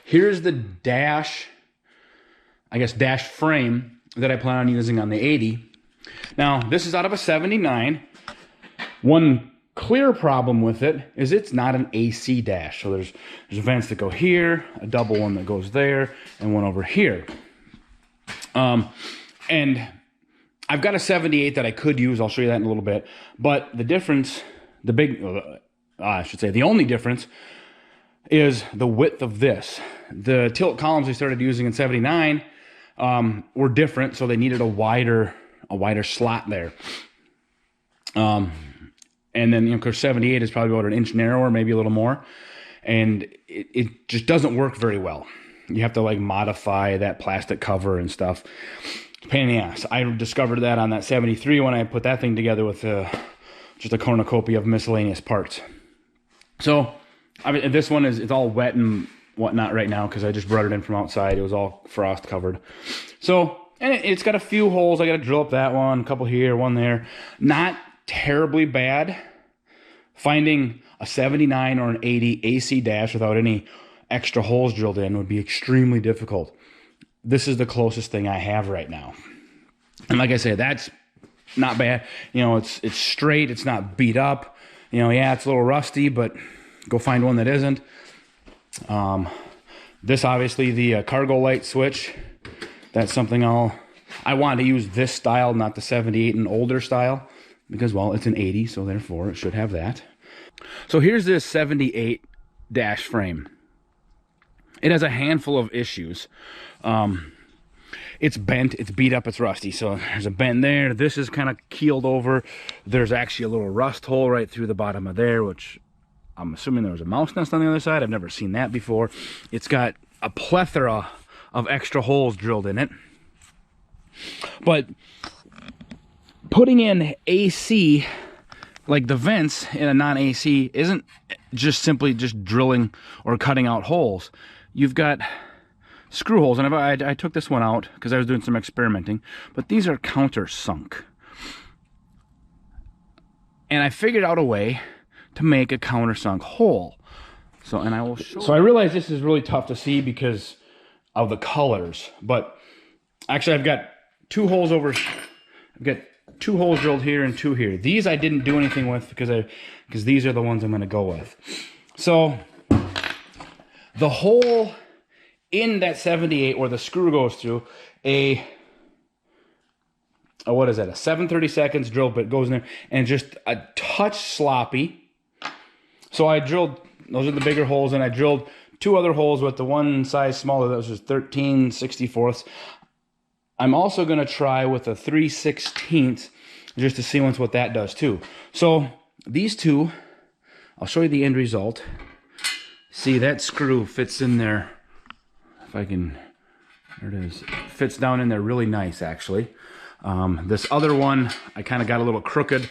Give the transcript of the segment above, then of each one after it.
Here's the dash, I guess, dash frame that I plan on using on the 80. Now, this is out of a 79. One clear problem with it is it's not an AC dash. So there's vents that go here, a double one that goes there, and one over here. And I've got a 78 that I could use. I'll show you that in a little bit. But the difference, the only difference is the width of this. The tilt columns they started using in 79 were different, so they needed a wider slot there. And then, of course, 78 is probably about an inch narrower, maybe a little more. And it just doesn't work very well. You have to like modify that plastic cover and stuff. Pain in the ass. I discovered that on that 73 when I put that thing together with just a cornucopia of miscellaneous parts. So this one it's all wet and whatnot right now because I just brought it in from outside. It was all frost covered. So, and it's got a few holes. I got to drill up that one, a couple here, one there. Not terribly bad. Finding a 79 or an 80 AC dash without any extra holes drilled in would be extremely difficult. This is the closest thing I have right now. And like I said, that's not bad. You know, it's straight, it's not beat up. You know, yeah, it's a little rusty, but go find one that isn't. This obviously the cargo light switch. That's something I want to use this style, not the 78 and older style. Because, well, it's an 80, so therefore it should have that. So here's this 78 dash frame. It has a handful of issues. It's bent, it's beat up, it's rusty. So there's a bend there. This is kind of keeled over. There's actually a little rust hole right through the bottom of there, which I'm assuming there was a mouse nest on the other side. I've never seen that before. It's got a plethora of extra holes drilled in it. But putting in AC, like the vents in a non-AC, isn't just simply just drilling or cutting out holes. You've got screw holes, and I took this one out because I was doing some experimenting, but these are countersunk. And I figured out a way to make a countersunk hole. So, and I will show. So I realize this is really tough to see because of the colors, but actually I've got two holes over. I've got two holes drilled here and two here. These I didn't do anything with because these are the ones I'm going to go with. So the hole in that 78 where the screw goes through, what is that? A 7/32 drill bit goes in there and just a touch sloppy. So I drilled, those are the bigger holes, and I drilled two other holes with the one size smaller. That was just 13/64. I'm also going to try with a 3/16 just to see what that does too. So these two, I'll show you the end result. See, that screw fits in there. If I can, there it is. It fits down in there really nice, actually. This other one, I kind of got a little crooked,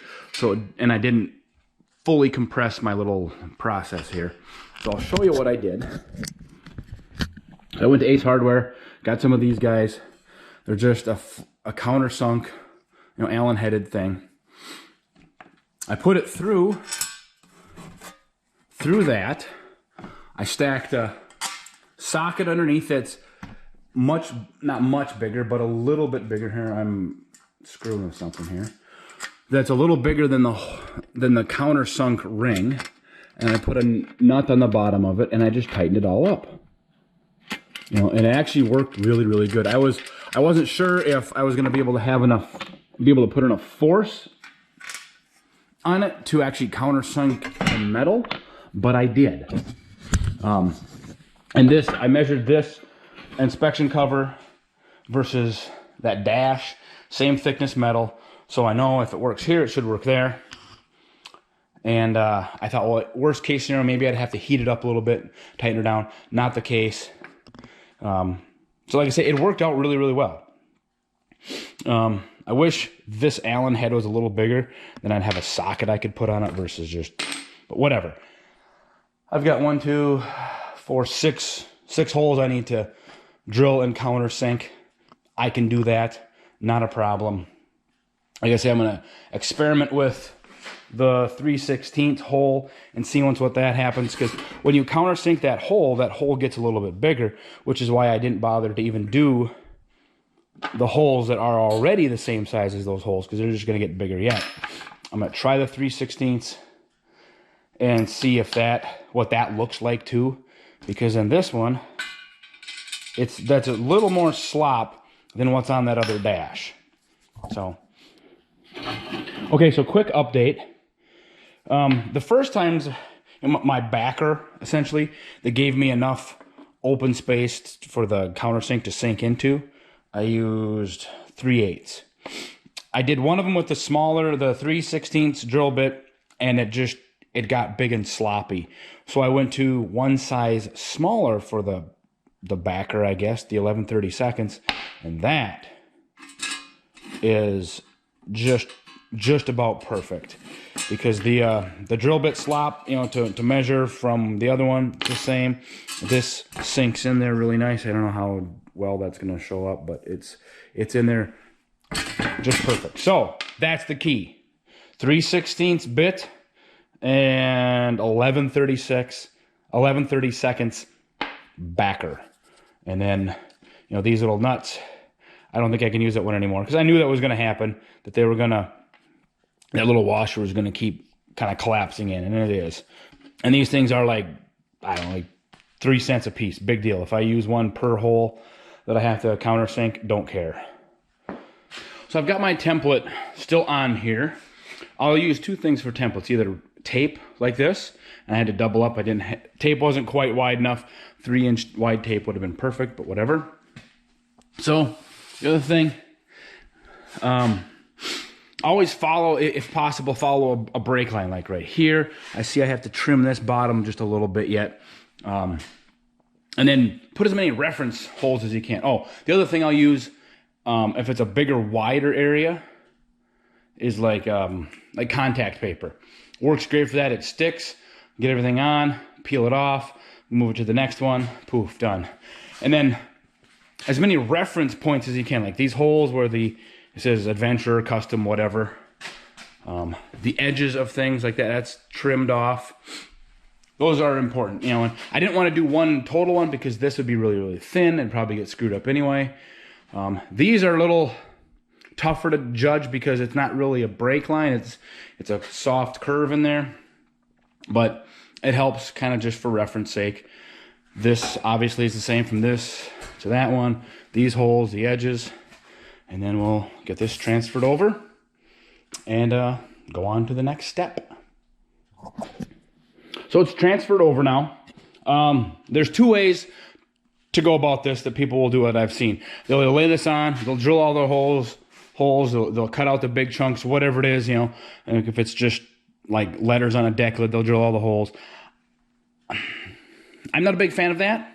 and I didn't fully compress my little process here. So I'll show you what I did. I went to Ace Hardware, got some of these guys. They're just a countersunk, Allen-headed thing. I put it through that. I stacked a socket underneath that's not much bigger, but a little bit bigger. Here, I'm screwing with something here. That's a little bigger than the countersunk ring. And I put a nut on the bottom of it, and I just tightened it all up. And it actually worked really, really good. I wasn't sure if I was going to be able to put enough force on it to actually countersunk the metal, but I did. And this, I measured this inspection cover versus that dash, same thickness metal, so I know if it works here, it should work there. And I thought, well, worst case scenario, maybe I'd have to heat it up a little bit, tighten it down. Not the case. So like I say, it worked out really, really well. I wish this Allen head was a little bigger, then I'd have a socket I could put on it versus but whatever. I've got 1, 2, 4, 6 holes I need to drill and countersink. I can do that, not a problem. Like I say, I'm going to experiment with the 3/16 hole and see once what that happens, because when you countersink that hole gets a little bit bigger, which is why I didn't bother to even do the holes that are already the same size as those holes, because they're just going to get bigger yet. I'm going to try the 3/16 and see if what that looks like too, because in this one, that's a little more slop than what's on that other dash. So, okay, so quick update. The first times, my backer, essentially, that gave me enough open space for the countersink to sink into, I used 3/8. I did one of them with the 3/16 drill bit, and it got big and sloppy. So I went to one size smaller for the backer, I guess, the 11/32, and that is just about perfect, because the drill bit slop, to measure from the other one, the same. This sinks in there really nice. I don't know how well that's going to show up, but it's in there just perfect. So that's the key: 3/16 bit and 11/32 backer, and then these little nuts. I don't think I can use that one anymore, because I knew that was going to happen. That that little washer was going to keep kind of collapsing in, and it is. And these things are like, I don't know, like 3 cents a piece. Big deal. If I use one per hole that I have to countersink, don't care. So I've got my template still on here. I'll use two things for templates: either tape like this, and I had to double up. Tape wasn't quite wide enough. 3-inch wide tape would have been perfect, but whatever. So the other thing, always follow, if possible, follow a brake line, like right here. I see I have to trim this bottom just a little bit yet. And then put as many reference holes as you can. Oh, the other thing I'll use, if it's a bigger, wider area, is like contact paper. Works great for that. It sticks. Get everything on, peel it off, move it to the next one, poof, done. And then as many reference points as you can, like these holes where it says adventure, custom, whatever. The edges of things like that, that's trimmed off. Those are important, and I didn't want to do one total one, because this would be really, really thin and probably get screwed up anyway. These are a little tougher to judge, because it's not really a brake line. It's a soft curve in there, but it helps kind of just for reference sake. This obviously is the same from this to that one. These holes, the edges, and then we'll get this transferred over and go on to the next step. So it's transferred over now. There's two ways to go about this that people will do, that I've seen. They'll lay this on, they'll drill all their holes, they'll cut out the big chunks, whatever it is, and if it's just like letters on a deck lid, they'll drill all the holes. I'm not a big fan of that.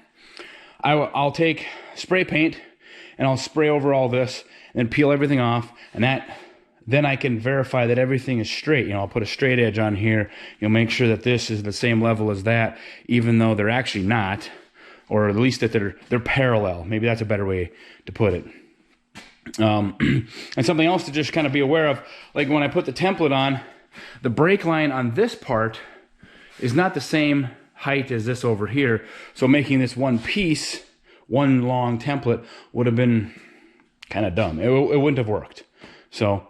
I'll take spray paint and I'll spray over all this and peel everything off, and then I can verify that everything is straight. I'll put a straight edge on here. Make sure that this is the same level as that, even though they're actually not, or at least that they're parallel. Maybe that's a better way to put it. And something else to just kind of be aware of, like when I put the template on, the brake line on this part is not the same height as this over here. So making this one piece, one long template, would have been kind of dumb. It wouldn't have worked. So,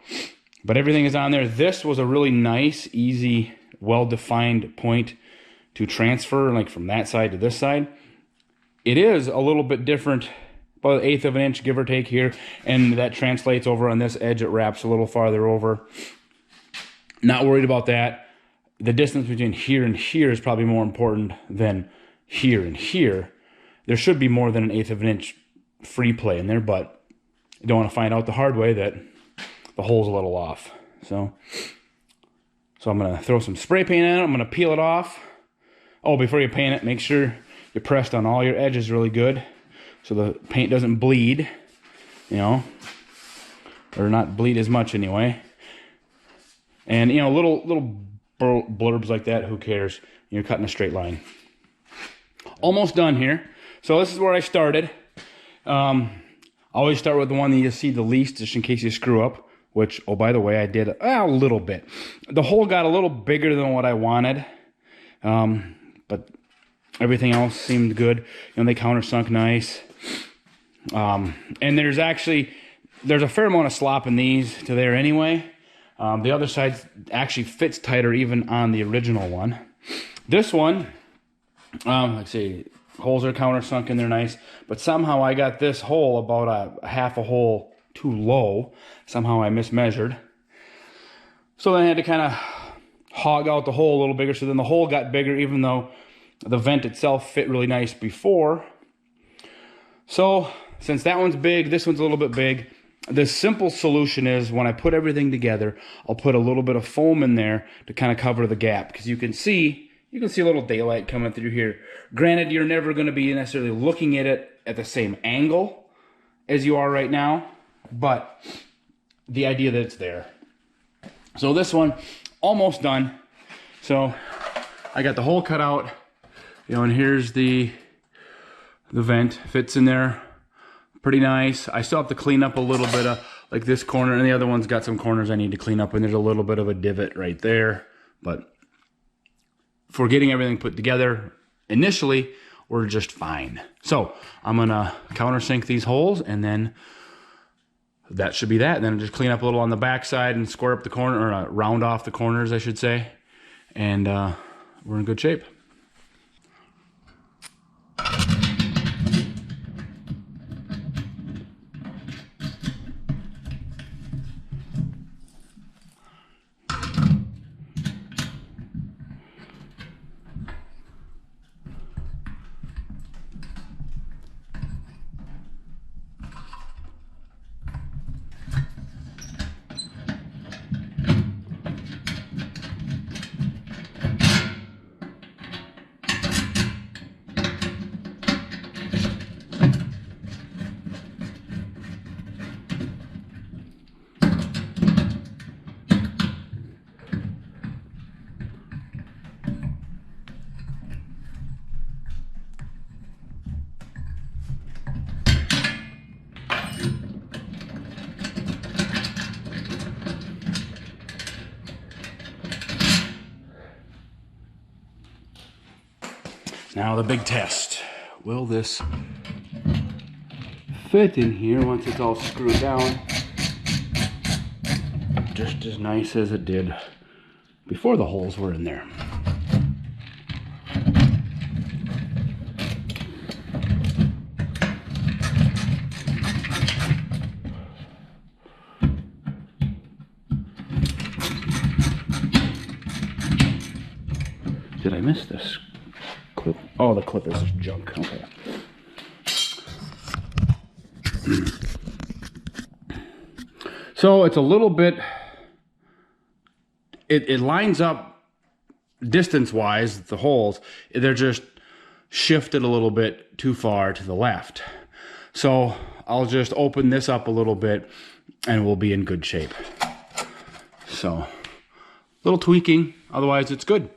but everything is on there. This was a really nice, easy, well-defined point to transfer, like from that side to this side. It is a little bit different, about 1/8 of an inch, give or take here, and that translates over on this edge. It wraps a little farther over. Not worried about that. The distance between here and here is probably more important than here and here. There should be more than 1/8 of an inch free play in there, but you don't want to find out the hard way that the hole's a little off. So I'm going to throw some spray paint in it. I'm going to peel it off. Oh, before you paint it, make sure you pressed on all your edges really good so the paint doesn't bleed, or not bleed as much anyway. And, little blurbs like that, who cares? You're cutting a straight line. Almost done here. So this is where I started. Always start with the one that you see the least, just in case you screw up. which, oh, by the way, I did a little bit. The hole got a little bigger than what I wanted, but everything else seemed good. You know, they countersunk nice. And there's a fair amount of slop in these to there anyway. The other side actually fits tighter even on the original one. This one, like I say, holes are countersunk and they're nice, but somehow I got this hole about a half a hole too low. Somehow I mismeasured. So then I had to kind of hog out the hole a little bigger, so then the hole got bigger even though the vent itself fit really nice before. So since that one's big, this one's a little bit big. The simple solution is when I put everything together, I'll put a little bit of foam in there to kind of cover the gap, because you can see a little daylight coming through here. Granted, you're never going to be necessarily looking at it at the same angle as you are right now, but the idea that it's there. So this one, almost done. So I got the hole cut out, you know, and here's the vent. Fits in there pretty nice. I still have to clean up a little bit of like this corner, and the other one's got some corners I need to clean up, and there's a little bit of a divot right there. But for getting everything put together initially, we're just fine. So I'm gonna countersink these holes, and then that should be that. And then just clean up a little on the back side and square up the corner, or round off the corners, I should say. And we're in good shape. Now the big test. Will this fit in here once it's all screwed down? Just as nice as it did before the holes were in there. Did I miss this clip? Oh, the clip is junk. Okay. So it's a little bit, it lines up distance-wise, the holes, they're just shifted a little bit too far to the left. So I'll just open this up a little bit and we'll be in good shape. So, little tweaking, otherwise it's good.